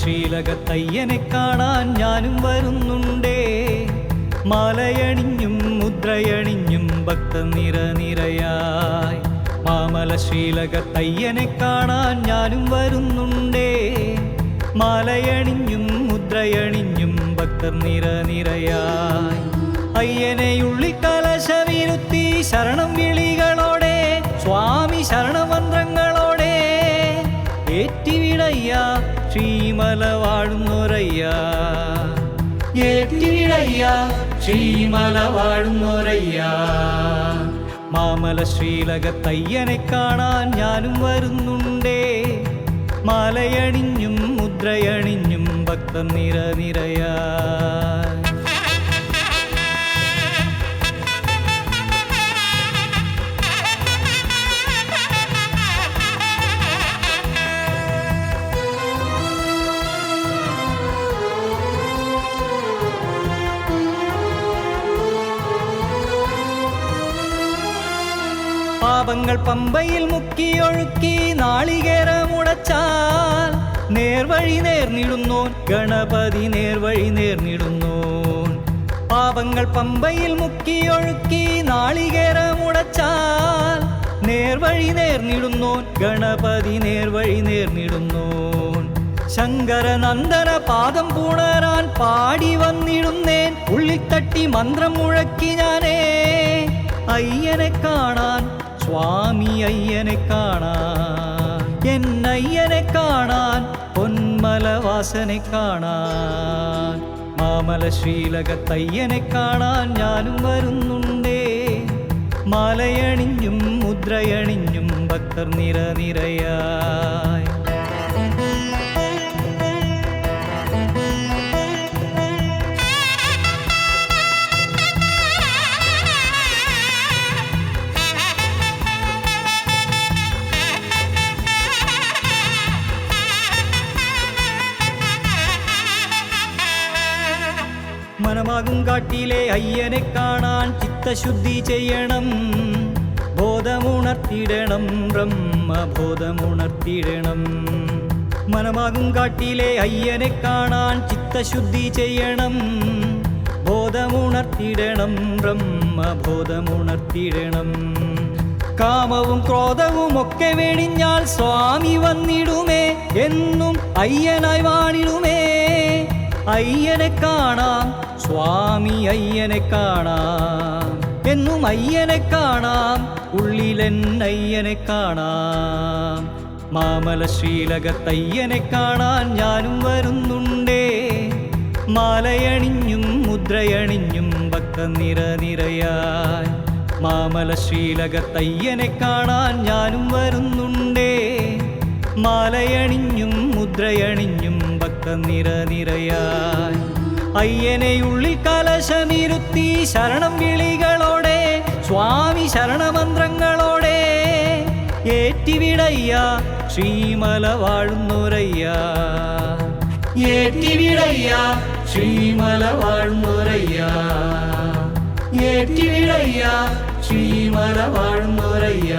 മാമലശ്രീലകത്തയ്യനെ കാണാൻ ഞാനും വരുന്നുണ്ടേ. മാലയണിഞ്ഞും മുദ്രയണിഞ്ഞും ഭക്തനിര നിരയായി മാമലശ്രീലകത്തയ്യനെ കാണാൻ ഞാനും വരുന്നുണ്ടേ. മാലയണിഞ്ഞും മുദ്രയണിഞ്ഞും ഭക്തനിര നിരയായി അയ്യനെയുള്ളിൽ കലശവിരുത്തി ശരണം വിളികളോടെ സ്വാമി ശരണമന്ത്രങ്ങളോടെ ഏറ്റിവിടയ്യ ശ്രീമല വാഴുന്നോരയ്യ. ഏറ്റിവിടയ്യ ശ്രീമല വാഴുന്നോരയ്യ. മാമലശ്രീലകത്തയ്യനെ കാണാൻ ഞാനും വരുന്നുണ്ടേ. മാലയണിഞ്ഞും മുദ്രയണിഞ്ഞും ഭക്തനിര നിരയായി പാപങ്ങൾ പമ്പയിൽ മുക്കിയൊഴുക്കി നാളികേരമുടച്ചാൽ നേർവഴി നേർന്നിടുന്നോൻ ഗണപതി നേർവഴി നേർന്നിടുന്നോൻ. പാപങ്ങൾ പമ്പയിൽ മുക്കിയൊഴുക്കി നാളികേരമുടച്ചാൽ നേർവഴി നേർന്നിടുന്നോൻ ഗണപതി നേർവഴി നേർന്നിടുന്നോൻ. ശങ്കരനന്ദന പാദം പുണരാൻ പാടി വന്നിടുന്നേൻ. ഉള്ളിൽ തട്ടി മന്ത്രം മുഴക്കി ഞാനേ അയ്യനെ കാണാൻ സ്വാമി അയ്യനെ കാണാൻ. എന്നയ്യനെ കാണാൻ പൊന്മലവാസനെ കാണാൻ. മാമലശ്രീലകത്തയ്യനെ കാണാൻ ഞാനും വരുന്നുണ്ടേ. മാലയണിഞ്ഞും മുദ്രയണിഞ്ഞും ഭക്തർ നിര നിരയായി മനമാകും കാട്ടിലെ അയ്യനെ കാണാൻ ചിത്തശുദ്ധി ചെയ്യണം. ബോധമുണർത്തിടണം ബ്രഹ്മബോധമുണർത്തിടണം. മനമാകും കാട്ടിലെ അയ്യനെ കാണാൻ ചിത്തശുദ്ധി ചെയ്യണം. ബോധമുണർത്തിടണം ബ്രഹ്മബോധമുണർത്തിടണം. കാമവും ക്രോധവും ഒക്കെ വെടിഞ്ഞാൽ സ്വാമി വന്നിടുമേ. എന്നും അയ്യനായി വാണിടുമേ. അയ്യനെ കാണാം സ്വാമി അയ്യനെ കാണാം. എന്നും അയ്യനെ കാണാം ഉള്ളിലെന്നയ്യനെ കാണാം. മാമലശ്രീലകത്തയ്യനെ കാണാൻ ഞാനും വരുന്നുണ്ടേ. മാലയണിഞ്ഞും മുദ്രയണിഞ്ഞും ഭക്തനിര നിരയായി മാമലശ്രീലകത്തയ്യനെ കാണാൻ ഞാനും വരുന്നുണ്ടേ. മാലയണിഞ്ഞും മുദ്രയണിഞ്ഞും ഭക്തനിര നിരയായി അയ്യനെയുള്ളിൽ കലശമിരുത്തി ശരണം വിളികളോടെ സ്വാമി ശരണമന്ത്രങ്ങളോടെ ഏറ്റിവിടയ്യ ശ്രീമല വാഴുന്നോരയ്യ. ഏറ്റിവിടയ്യ ശ്രീമല വാഴുന്നോരയ്യ. ഏറ്റിവിടയ്യ ശ്രീമല വാഴുന്നോരയ്യ.